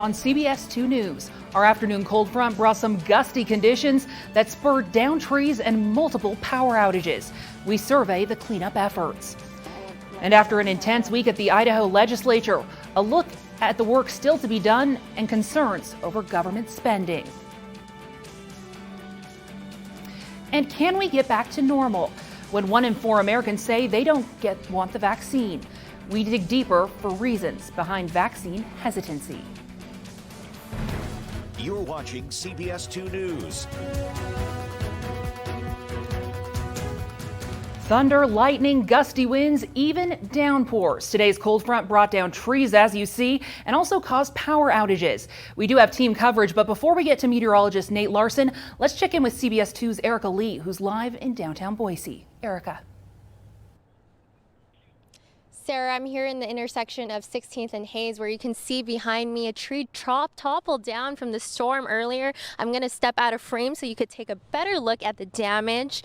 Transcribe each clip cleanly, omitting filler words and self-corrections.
On CBS 2 News, our afternoon cold front brought some gusty conditions that spurred downed trees and multiple power outages. We survey the cleanup efforts. And after an intense week at the Idaho legislature, a look at the work still to be done and concerns over government spending. And can we get back to normal when 1 in 4 Americans say they don't want the vaccine? We dig deeper for reasons behind vaccine hesitancy. You're watching CBS 2 News. Thunder, lightning, gusty winds, even downpours. Today's cold front brought down trees, as you see, and also caused power outages. We do have team coverage, but before we get to meteorologist Nate Larson, let's check in with CBS 2's Erica Lee, who's live in downtown Boise. Erica. Sarah, I'm here in the intersection of 16th and Hayes, where you can see behind me a tree toppled down from the storm earlier. I'm going to step out of frame so you could take a better look at the damage.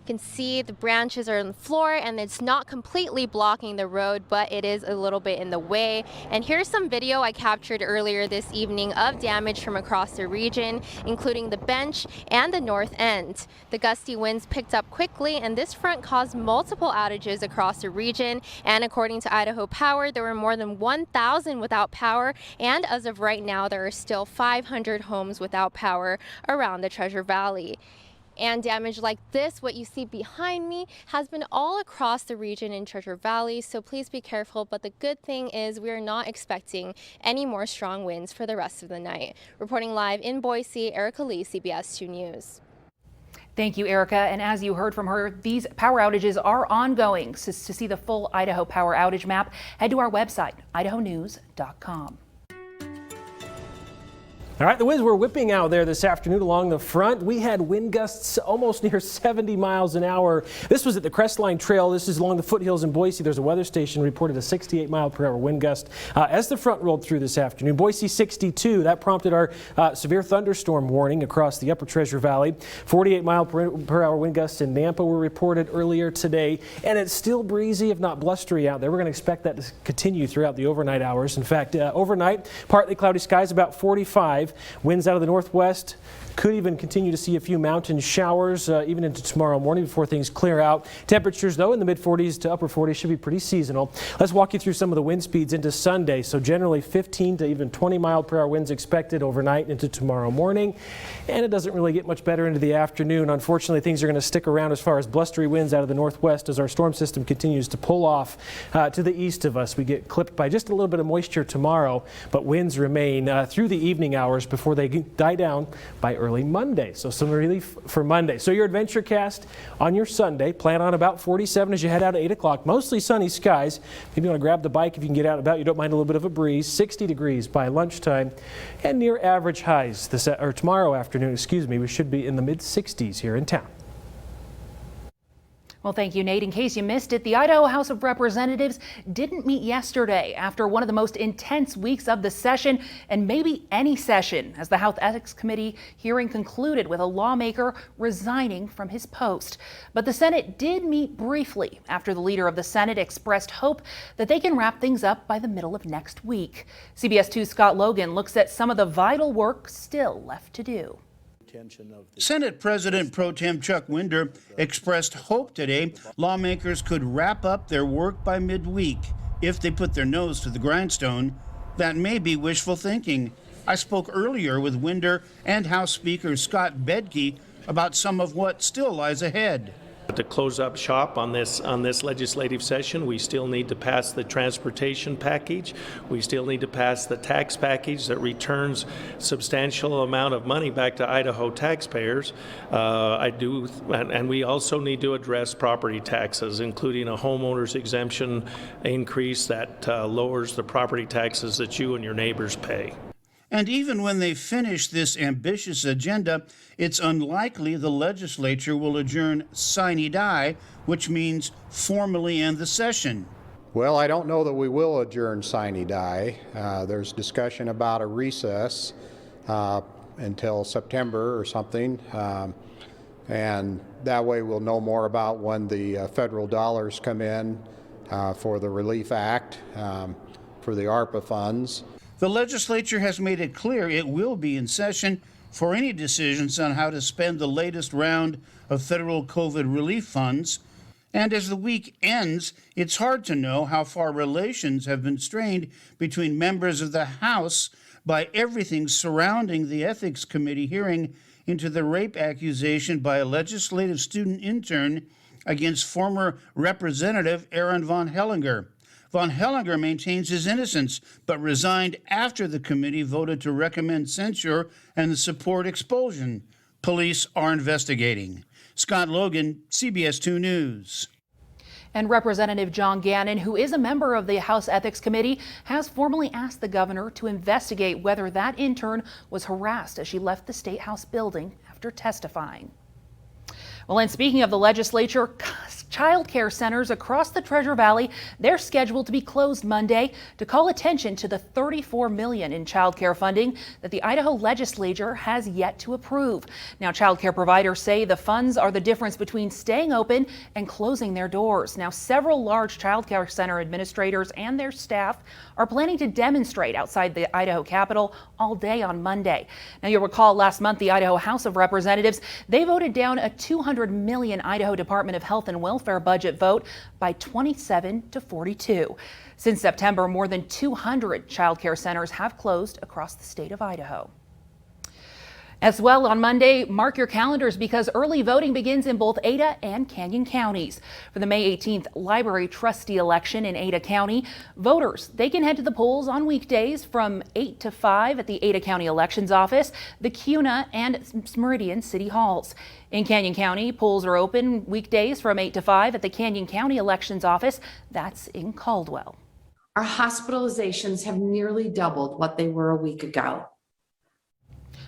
You can see the branches are on the floor and it's not completely blocking the road, but it is a little bit in the way. And here's some video I captured earlier this evening of damage from across the region, including the bench and the north end. The gusty winds picked up quickly and this front caused multiple outages across the region. And according to Idaho Power, there were more than 1,000 without power. And as of right now, there are still 500 homes without power around the Treasure Valley. And damage like this, what you see behind me, has been all across the region in Treasure Valley, so please be careful. But the good thing is we are not expecting any more strong winds for the rest of the night. Reporting live in Boise, Erica Lee, CBS 2 News. Thank you, Erica. And as you heard from her, these power outages are ongoing. So to see the full Idaho power outage map, head to our website, idahonews.com. All right, the winds were whipping out there this afternoon along the front. We had wind gusts almost near 70 miles an hour. This was at the Crestline Trail. This is along the foothills in Boise. There's a weather station reported a 68 mile per hour wind gust as the front rolled through this afternoon. Boise 62, that prompted our severe thunderstorm warning across the upper Treasure Valley. 48 mile per hour wind gusts in Nampa were reported earlier today. And it's still breezy, if not blustery out there. We're going to expect that to continue throughout the overnight hours. In fact, overnight, partly cloudy skies, about 45. Winds out of the northwest. Could even continue to see a few mountain showers even into tomorrow morning before things clear out. Temperatures, though, in the mid-40s to upper 40s should be pretty seasonal. Let's walk you through some of the wind speeds into Sunday. So generally 15 to even 20 mile per hour winds expected overnight into tomorrow morning. And it doesn't really get much better into the afternoon. Unfortunately, things are going to stick around as far as blustery winds out of the northwest as our storm system continues to pull off to the east of us. We get clipped by just a little bit of moisture tomorrow, but winds remain through the evening hours before they die down by early Monday. So some relief for Monday. So your adventure cast on your Sunday, plan on about 47 as you head out at 8 o'clock. Mostly sunny skies. Maybe you want to grab the bike if you can get out and about. You don't mind a little bit of a breeze. 60 degrees by lunchtime and near average highs tomorrow afternoon. We should be in the mid 60s here in town. Well, thank you, Nate. In case you missed it, the Idaho House of Representatives didn't meet yesterday after one of the most intense weeks of the session and maybe any session, as the House Ethics Committee hearing concluded with a lawmaker resigning from his post. But the Senate did meet briefly after the leader of the Senate expressed hope that they can wrap things up by the middle of next week. CBS 2's Scott Logan looks at some of the vital work still left to do. Senate President Pro Tem Chuck Winder expressed hope today lawmakers could wrap up their work by midweek if they put their nose to the grindstone. That may be wishful thinking. I spoke earlier with Winder and House Speaker Scott Bedke about some of what still lies ahead. To close up shop on this legislative session, we still need to pass the transportation package. We still need to pass the tax package that returns substantial amount of money back to Idaho taxpayers. And we also need to address property taxes, including a homeowner's exemption increase that lowers the property taxes that you and your neighbors pay. And even when they finish this ambitious agenda, it's unlikely the legislature will adjourn sine die, which means formally end the session. Well, I don't know that we will adjourn sine die. There's discussion about a recess until September or something. And that way we'll know more about when the federal dollars come in for the Relief Act, for the ARPA funds. The legislature has made it clear it will be in session for any decisions on how to spend the latest round of federal COVID relief funds. And as the week ends, it's hard to know how far relations have been strained between members of the House by everything surrounding the Ethics Committee hearing into the rape accusation by a legislative student intern against former Representative Aaron von Hellinger. Von Hellinger maintains his innocence, but resigned after the committee voted to recommend censure and support expulsion. Police are investigating. Scott Logan, CBS 2 News. And Representative John Gannon, who is a member of the House Ethics Committee, has formally asked the governor to investigate whether that intern was harassed as she left the State House building after testifying. Well, and speaking of the legislature, child care centers across the Treasure Valley, they're scheduled to be closed Monday to call attention to the $34 million in child care funding that the Idaho legislature has yet to approve. Now, child care providers say the funds are the difference between staying open and closing their doors. Now, several large child care center administrators and their staff are planning to demonstrate outside the Idaho Capitol all day on Monday. Now, you'll recall last month the Idaho House of Representatives, they voted down a $200 million Idaho Department of Health and Welfare budget vote by 27 to 42. Since September, more than 200 child care centers have closed across the state of Idaho. As well, on Monday, mark your calendars because early voting begins in both Ada and Canyon counties. For the May 18th library trustee election in Ada County, voters, they can head to the polls on weekdays from 8 to 5 at the Ada County Elections Office, the Kuna and Meridian City Halls. In Canyon County, polls are open weekdays from 8 to 5 at the Canyon County Elections Office. That's in Caldwell. Our hospitalizations have nearly doubled what they were a week ago.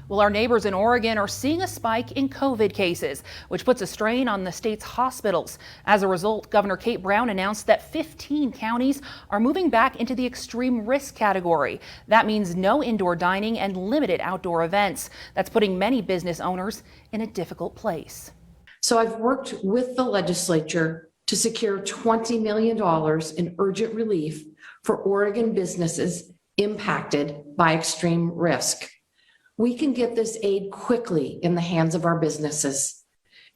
Well, our neighbors in Oregon are seeing a spike in COVID cases, which puts a strain on the state's hospitals. As a result, Governor Kate Brown announced that 15 counties are moving back into the extreme risk category. That means no indoor dining and limited outdoor events. That's putting many business owners in a difficult place. So I've worked with the legislature to secure $20 million in urgent relief for Oregon businesses impacted by extreme risk. We can get this aid quickly in the hands of our businesses,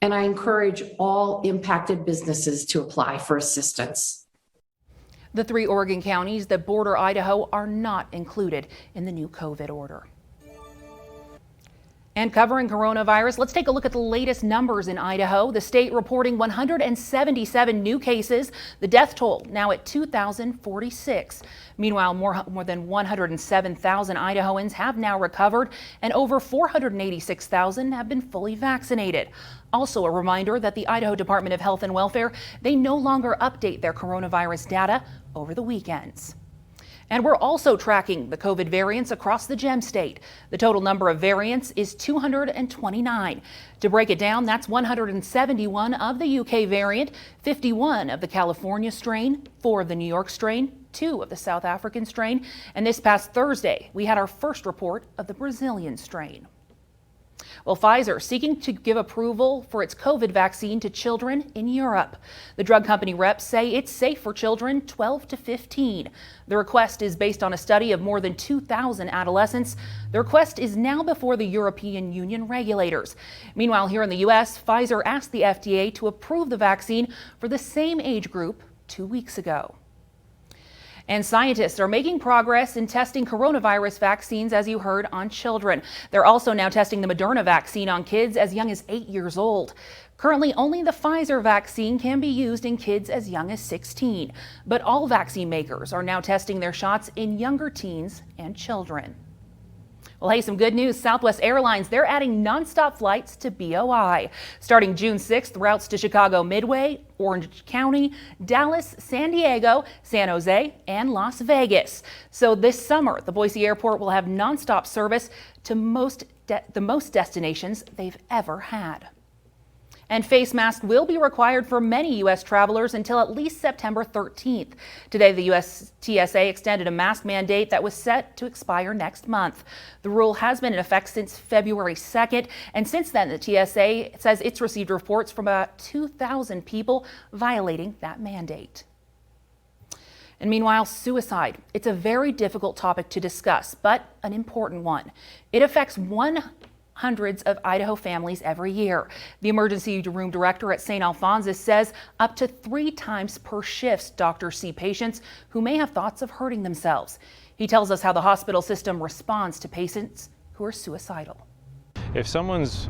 and I encourage all impacted businesses to apply for assistance. The 3 Oregon counties that border Idaho are not included in the new COVID order. And covering coronavirus, let's take a look at the latest numbers in Idaho. The state reporting 177 new cases. The death toll now at 2,046. Meanwhile, more than 107,000 Idahoans have now recovered and over 486,000 have been fully vaccinated. Also a reminder that the Idaho Department of Health and Welfare, they no longer update their coronavirus data over the weekends. And we're also tracking the COVID variants across the Gem State. The total number of variants is 229. To break it down, that's 171 of the UK variant, 51 of the California strain, 4 of the New York strain, 2 of the South African strain, and this past Thursday, we had our first report of the Brazilian strain. Well, Pfizer seeking to give approval for its COVID vaccine to children in Europe. The drug company reps say it's safe for children 12 to 15. The request is based on a study of more than 2,000 adolescents. The request is now before the European Union regulators. Meanwhile, here in the U.S., Pfizer asked the FDA to approve the vaccine for the same age group 2 weeks ago. And scientists are making progress in testing coronavirus vaccines, as you heard, on children. They're also now testing the Moderna vaccine on kids as young as 8 years old. Currently, only the Pfizer vaccine can be used in kids as young as 16. But all vaccine makers are now testing their shots in younger teens and children. Well, hey, some good news. Southwest Airlines, they're adding nonstop flights to BOI. Starting June 6th, routes to Chicago Midway, Orange County, Dallas, San Diego, San Jose, and Las Vegas. So this summer, the Boise Airport will have nonstop service to the most destinations they've ever had. And face masks will be required for many U.S. travelers until at least September 13th. Today, the U.S. TSA extended a mask mandate that was set to expire next month. The rule has been in effect since February 2nd, and since then, the TSA says it's received reports from about 2,000 people violating that mandate. And meanwhile, suicide. It's a very difficult topic to discuss, but an important one. It affects hundreds of Idaho families every year. The emergency room director at St. Alphonsus says up to 3 times per shift, doctors see patients who may have thoughts of hurting themselves. He tells us how the hospital system responds to patients who are suicidal. If someone's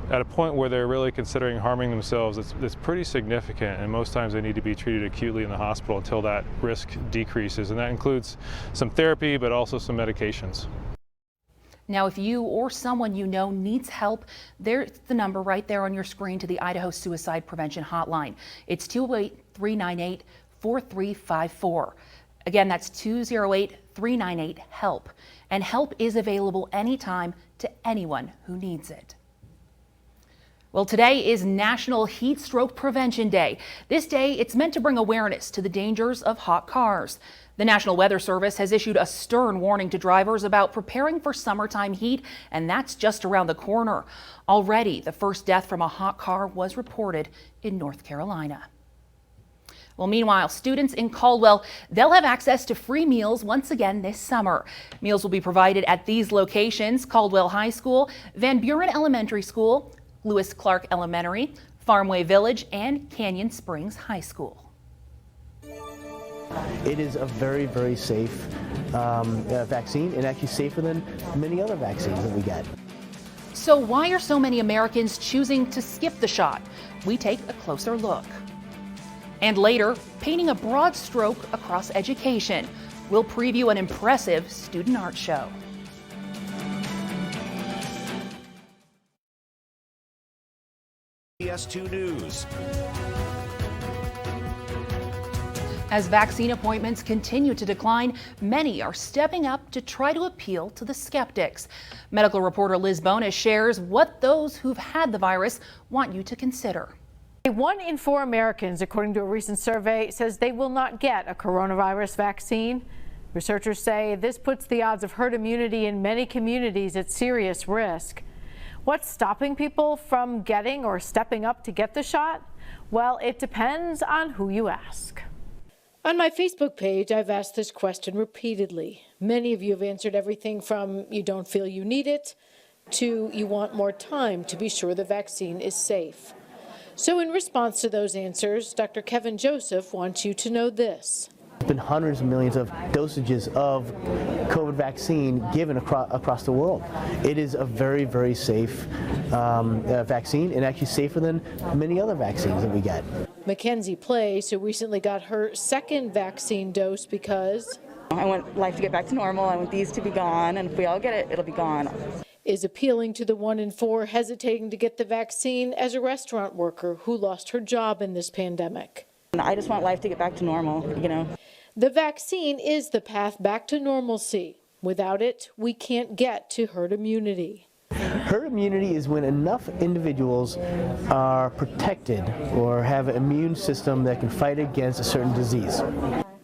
at a point where they're really considering harming themselves, it's pretty significant, and most times they need to be treated acutely in the hospital until that risk decreases, and that includes some therapy but also some medications. Now, if you or someone you know needs help, there's the number right there on your screen to the Idaho Suicide Prevention Hotline. It's 208-398-4354. Again, that's 208-398-HELP. And help is available anytime to anyone who needs it. Well, today is National Heat Stroke Prevention Day. This day, it's meant to bring awareness to the dangers of hot cars. The National Weather Service has issued a stern warning to drivers about preparing for summertime heat, and that's just around the corner. Already, the first death from a hot car was reported in North Carolina. Well, meanwhile, students in Caldwell, they'll have access to free meals once again this summer. Meals will be provided at these locations: Caldwell High School, Van Buren Elementary School, Lewis Clark Elementary, Farmway Village, and Canyon Springs High School. It is a very, very safe vaccine, and actually safer than many other vaccines that we get. So why are so many Americans choosing to skip the shot? We take a closer look. And later, painting a broad stroke across education. We'll preview an impressive student art show. CBS 2 News. As vaccine appointments continue to decline, many are stepping up to try to appeal to the skeptics. Medical reporter Liz Bonas shares what those who've had the virus want you to consider. 1 in 4 Americans, according to a recent survey, says they will not get a coronavirus vaccine. Researchers say this puts the odds of herd immunity in many communities at serious risk. What's stopping people from getting or stepping up to get the shot? Well, it depends on who you ask. On my Facebook page, I've asked this question repeatedly. Many of you have answered everything from you don't feel you need it to you want more time to be sure the vaccine is safe. So in response to those answers, Dr. Kevin Joseph wants you to know this. There's been hundreds of millions of dosages of COVID vaccine given across the world. It is a very, very safe vaccine, and actually safer than many other vaccines that we get. Mackenzie Place, who recently got her second vaccine dose because I want life to get back to normal. I want these to be gone, and if we all get it, it'll be gone. Is appealing to the 1 in 4 hesitating to get the vaccine as a restaurant worker who lost her job in this pandemic. I just want life to get back to normal, you know. The vaccine is the path back to normalcy. Without it, we can't get to herd immunity. Herd immunity is when enough individuals are protected or have an immune system that can fight against a certain disease.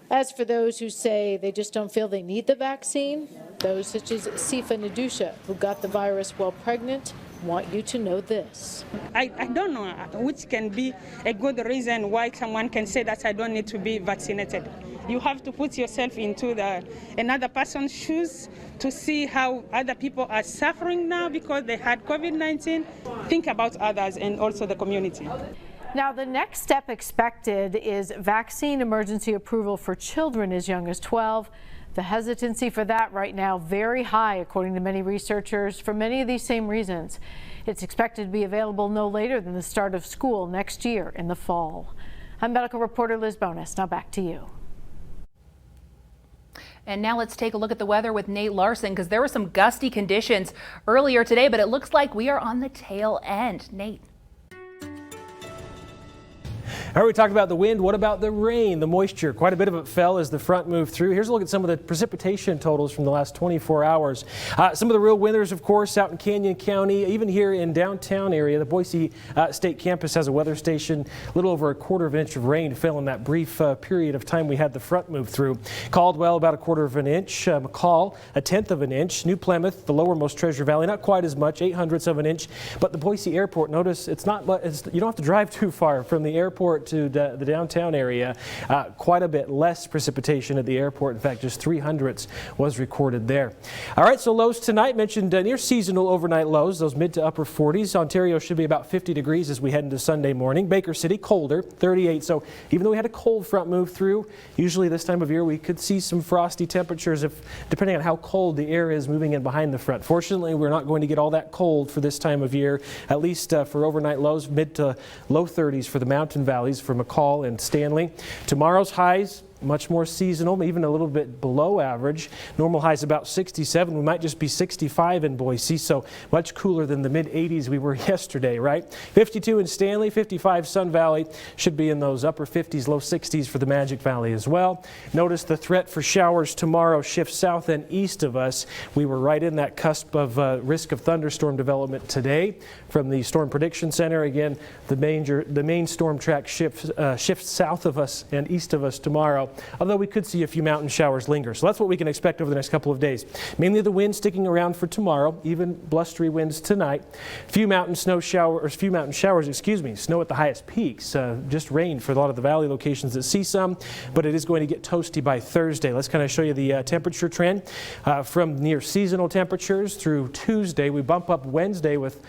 As for those who say they just don't feel they need the vaccine, those such as Sifa Nadusha, who got the virus while pregnant, want you to know this. I don't know which can be a good reason why someone can say that I don't need to be vaccinated. You have to put yourself into another person's shoes to see how other people are suffering now because they had COVID-19. Think about others and also the community. Now, the next step expected is vaccine emergency approval for children as young as 12. The hesitancy for that right now very high, according to many researchers, for many of these same reasons. It's expected to be available no later than the start of school next year in the fall. I'm medical reporter Liz Bonas. Now back to you. And now let's take a look at the weather with Nate Larson, because there were some gusty conditions earlier today, but it looks like we are on the tail end. Nate. All right, we talked about the wind. What about the rain, the moisture? Quite a bit of it fell as the front moved through. Here's a look at some of the precipitation totals from the last 24 hours. Some of the real winners, of course, out in Canyon County, even here in downtown area. The Boise State campus has a weather station. A little over 1/4 inch of rain fell in that brief period of time we had the front move through. Caldwell, about 1/4 inch. McCall, 1/10 inch. New Plymouth, the lowermost Treasure Valley, not quite as much, 0.08 inches. But the Boise airport, notice it's not. You don't have to drive too far from the airport airport to the downtown area, quite a bit less precipitation at the airport. In fact, just 0.03 was recorded there. All right, so lows tonight mentioned near seasonal overnight lows, those mid to upper 40s. Ontario should be about 50 degrees as we head into Sunday morning. Baker City colder, 38. So even though we had a cold front move through, usually this time of year we could see some frosty temperatures depending on how cold the air is moving in behind the front. Fortunately, we're not going to get all that cold for this time of year, at least for overnight lows, mid to low 30s for the mountain valleys for McCall and Stanley. Tomorrow's highs, much more seasonal, even a little bit below average. Normal highs about 67. We might just be 65 in Boise, so much cooler than the mid 80s we were yesterday, right? 52 in Stanley, 55 Sun Valley. Should be in those upper 50s, low 60s for the Magic Valley as well. Notice the threat for showers tomorrow shifts south and east of us. We were right in that cusp of risk of thunderstorm development today from the Storm Prediction Center. Again, the main storm track shifts south of us and east of us tomorrow, although we could see a few mountain showers linger. So that's what we can expect over the next couple of days. Mainly the wind sticking around for tomorrow, even blustery winds tonight. Few mountain showers, snow at the highest peaks. Just rain for a lot of the valley locations that see some, but it is going to get toasty by Thursday. Let's kind of show you the temperature trend from near seasonal temperatures through Tuesday. We bump up Wednesday with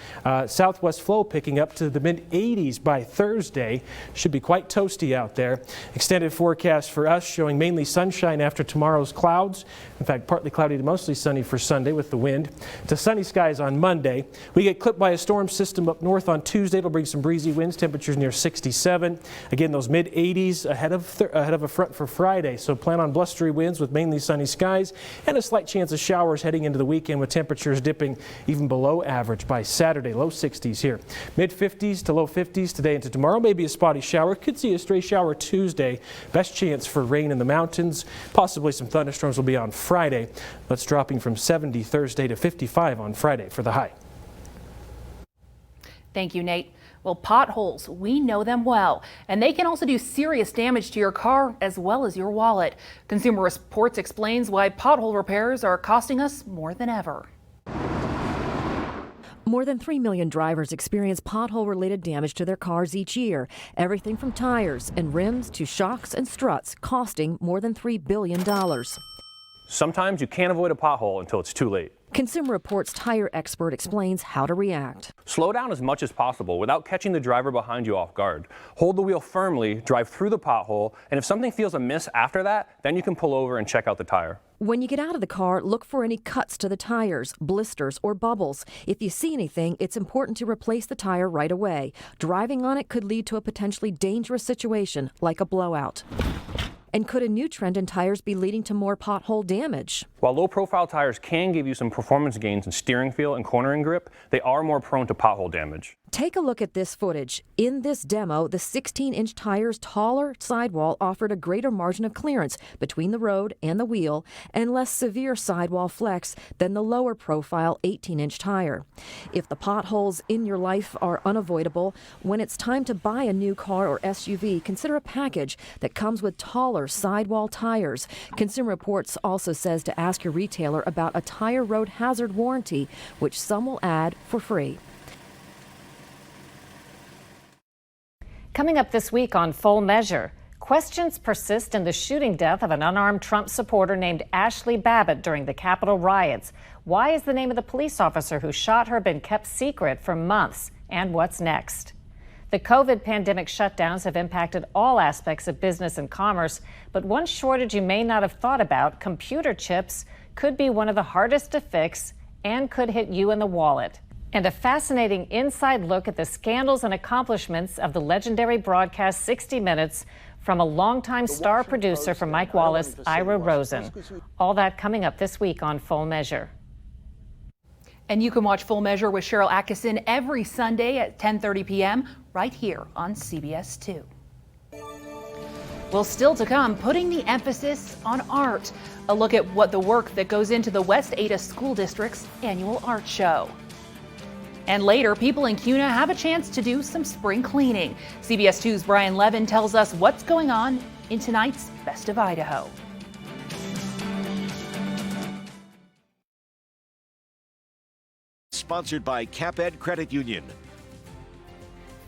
southwest flow picking up to the mid 80s by Thursday. Should be quite toasty out there. Extended forecast for us showing mainly sunshine after tomorrow's clouds. In fact, partly cloudy to mostly sunny for Sunday with the wind. To sunny skies on Monday. We get clipped by a storm system up north on Tuesday. It'll bring some breezy winds, temperatures near 67. Again, those mid 80s ahead of a front for Friday. So plan on blustery winds with mainly sunny skies and a slight chance of showers heading into the weekend with temperatures dipping even below average by Saturday. Low 60s here. Mid 50s to low 50s today into tomorrow. Maybe a spotty shower. Could see a stray shower Tuesday. Best chance for rain in the mountains. Possibly some thunderstorms will be on Friday. That's dropping from 70 Thursday to 55 on Friday for the high. Thank you, Nate. Well, potholes, we know them well, and they can also do serious damage to your car as well as your wallet. Consumer Reports explains why pothole repairs are costing us more than ever. More than 3 million drivers experience pothole-related damage to their cars each year. Everything from tires and rims to shocks and struts, costing more than $3 billion. Sometimes you can't avoid a pothole until it's too late. Consumer Reports tire expert explains how to react. Slow down as much as possible without catching the driver behind you off guard. Hold the wheel firmly, drive through the pothole, and if something feels amiss after that, then you can pull over and check out the tire. When you get out of the car, look for any cuts to the tires, blisters, or bubbles. If you see anything, it's important to replace the tire right away. Driving on it could lead to a potentially dangerous situation, like a blowout. And could a new trend in tires be leading to more pothole damage? While low-profile tires can give you some performance gains in steering feel and cornering grip, they are more prone to pothole damage. Take a look at this footage. In this demo, the 16-inch tire's taller sidewall offered a greater margin of clearance between the road and the wheel and less severe sidewall flex than the lower profile 18-inch tire. If the potholes in your life are unavoidable, when it's time to buy a new car or SUV, consider a package that comes with taller sidewall tires. Consumer Reports also says to ask your retailer about a tire road hazard warranty, which some will add for free. Coming up this week on Full Measure, questions persist in the shooting death of an unarmed Trump supporter named Ashley Babbitt during the Capitol riots. Why is the name of the police officer who shot her been kept secret for months? And what's next? The COVID pandemic shutdowns have impacted all aspects of business and commerce, but one shortage you may not have thought about, computer chips, could be one of the hardest to fix and could hit you in the wallet. And a fascinating inside look at the scandals and accomplishments of the legendary broadcast 60 Minutes from a longtime star producer for Mike Wallace, Ira Rosen. All that coming up this week on Full Measure. And you can watch Full Measure with Cheryl Atkinson every Sunday at 10:30 p.m. right here on CBS 2. Well, still to come, putting the emphasis on art. A look at what the work that goes into the West Ada School District's annual art show. And later, people in Kuna have a chance to do some spring cleaning. CBS 2's Brian Levin tells us what's going on in tonight's Best of Idaho. Sponsored by CapEd Credit Union.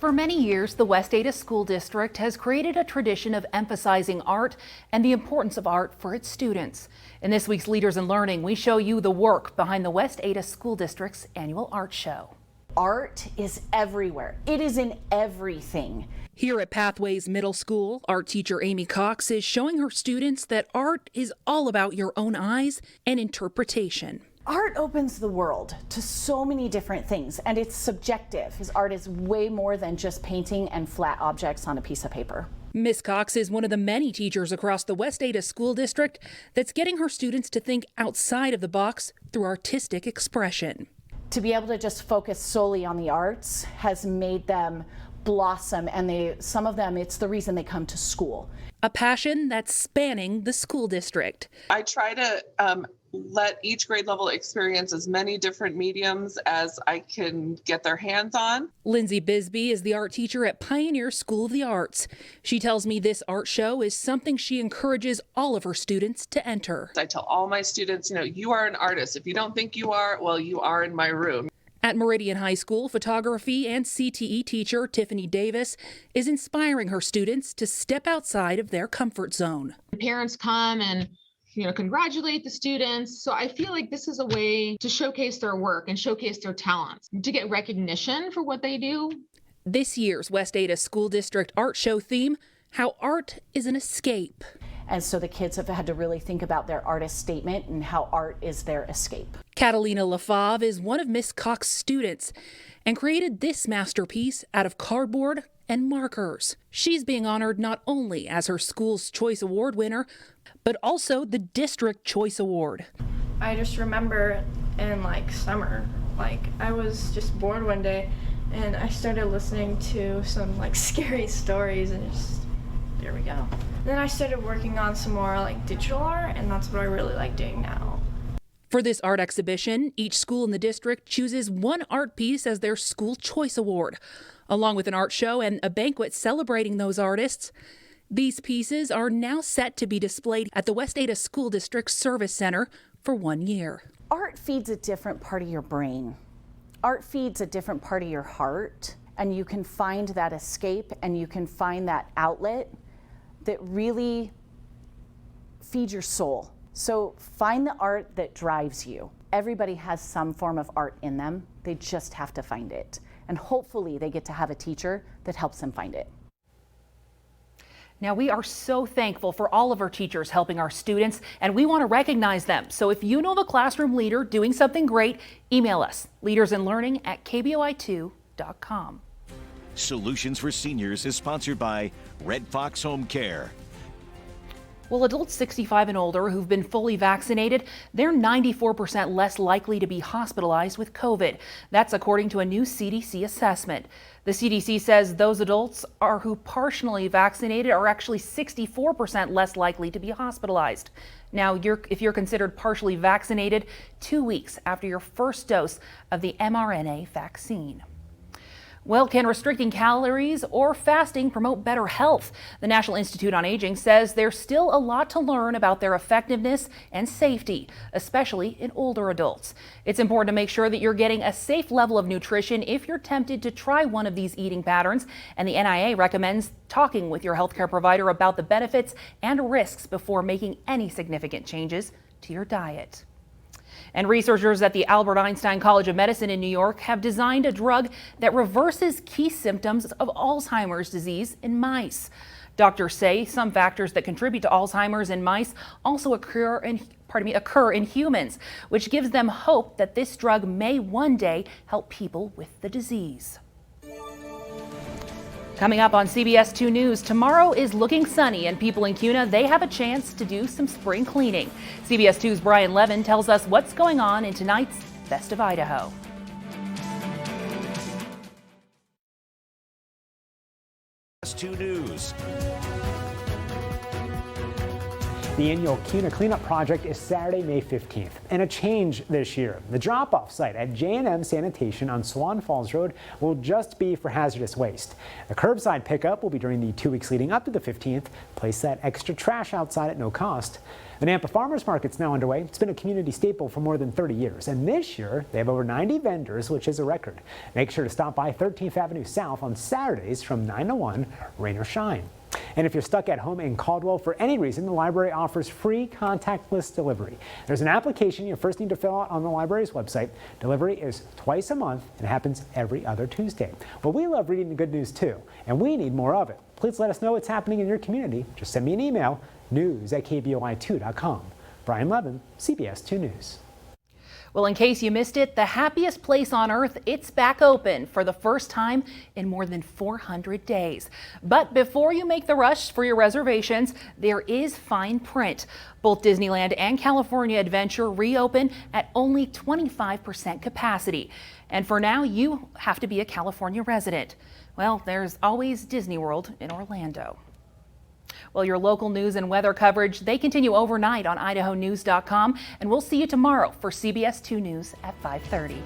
For many years, the West Ada School District has created a tradition of emphasizing art and the importance of art for its students. In this week's Leaders in Learning, we show you the work behind the West Ada School District's annual art show. Art is everywhere. It is in everything. Here at Pathways Middle School, art teacher Amy Cox is showing her students that art is all about your own eyes and interpretation. Art opens the world to so many different things, and it's subjective. His art is way more than just painting and flat objects on a piece of paper. Miss Cox is one of the many teachers across the West Ada School District that's getting her students to think outside of the box through artistic expression. To be able to just focus solely on the arts has made them blossom, and some of them, it's the reason they come to school. A passion that's spanning the school district. I try to let each grade level experience as many different mediums as I can get their hands on. Lindsey Bisbee is the art teacher at Pioneer School of the Arts. She tells me this art show is something she encourages all of her students to enter. I tell all my students, you are an artist. If you don't think you are, well, you are in my room. At Meridian High School, photography and CTE teacher Tiffany Davis is inspiring her students to step outside of their comfort zone. Parents come and congratulate the students. So I feel like this is a way to showcase their work and showcase their talents, to get recognition for what they do. This year's West Ada School District Art Show theme, how art is an escape. And so the kids have had to really think about their artist statement and how art is their escape. Catalina LaFave is one of Miss Cox's students and created this masterpiece out of cardboard and markers. She's being honored not only as her school's Choice Award winner, but also the District Choice Award. I just remember in summer, I was just bored one day and I started listening to some scary stories, and there we go. Then I started working on some more digital art, and that's what I really like doing now. For this art exhibition, each school in the district chooses one art piece as their School Choice Award, along with an art show and a banquet celebrating those artists. These pieces are now set to be displayed at the West Ada School District Service Center for 1 year. Art feeds a different part of your brain. Art feeds a different part of your heart, and you can find that escape and you can find that outlet that really feeds your soul. So find the art that drives you. Everybody has some form of art in them. They just have to find it. And hopefully they get to have a teacher that helps them find it. Now, we are so thankful for all of our teachers helping our students, and we want to recognize them. So if you know of a classroom leader doing something great, email us, leadersinlearning@kboi2.com. Solutions for Seniors is sponsored by Red Fox Home Care. Well, adults 65 and older who've been fully vaccinated, they're 94% less likely to be hospitalized with COVID. That's according to a new CDC assessment. The CDC says those adults who partially vaccinated are actually 64% less likely to be hospitalized. Now, if you're considered partially vaccinated 2 weeks after your first dose of the mRNA vaccine. Well, can restricting calories or fasting promote better health? The National Institute on Aging says there's still a lot to learn about their effectiveness and safety, especially in older adults. It's important to make sure that you're getting a safe level of nutrition if you're tempted to try one of these eating patterns, and the NIA recommends talking with your healthcare provider about the benefits and risks before making any significant changes to your diet. And researchers at the Albert Einstein College of Medicine in New York have designed a drug that reverses key symptoms of Alzheimer's disease in mice. Doctors say some factors that contribute to Alzheimer's in mice also occur in humans, which gives them hope that this drug may one day help people with the disease. Coming up on CBS 2 News, tomorrow is looking sunny, and people in Kuna, they have a chance to do some spring cleaning. CBS 2's Brian Levin tells us what's going on in tonight's Best of Idaho. CBS 2 News. The annual Kuna Cleanup project is Saturday, May 15th. And a change this year. The drop-off site at J&M Sanitation on Swan Falls Road will just be for hazardous waste. The curbside pickup will be during the 2 weeks leading up to the 15th. Place that extra trash outside at no cost. The Nampa Farmers Market's now underway. It's been a community staple for more than 30 years. And this year, they have over 90 vendors, which is a record. Make sure to stop by 13th Avenue South on Saturdays from 9 to 1, rain or shine. And if you're stuck at home in Caldwell for any reason, the library offers free contactless delivery. There's an application you first need to fill out on the library's website. Delivery is twice a month and happens every other Tuesday. Well, we love reading the good news too, and we need more of it. Please let us know what's happening in your community. Just send me an email, news@kboi2.com. Brian Levin, CBS 2 News. Well, in case you missed it, the happiest place on earth, it's back open for the first time in more than 400 days. But before you make the rush for your reservations, there is fine print. Both Disneyland and California Adventure reopen at only 25% capacity. And for now, you have to be a California resident. Well, there's always Disney World in Orlando. Well, your local news and weather coverage, they continue overnight on idahonews.com, and we'll see you tomorrow for CBS 2 News at 5:30.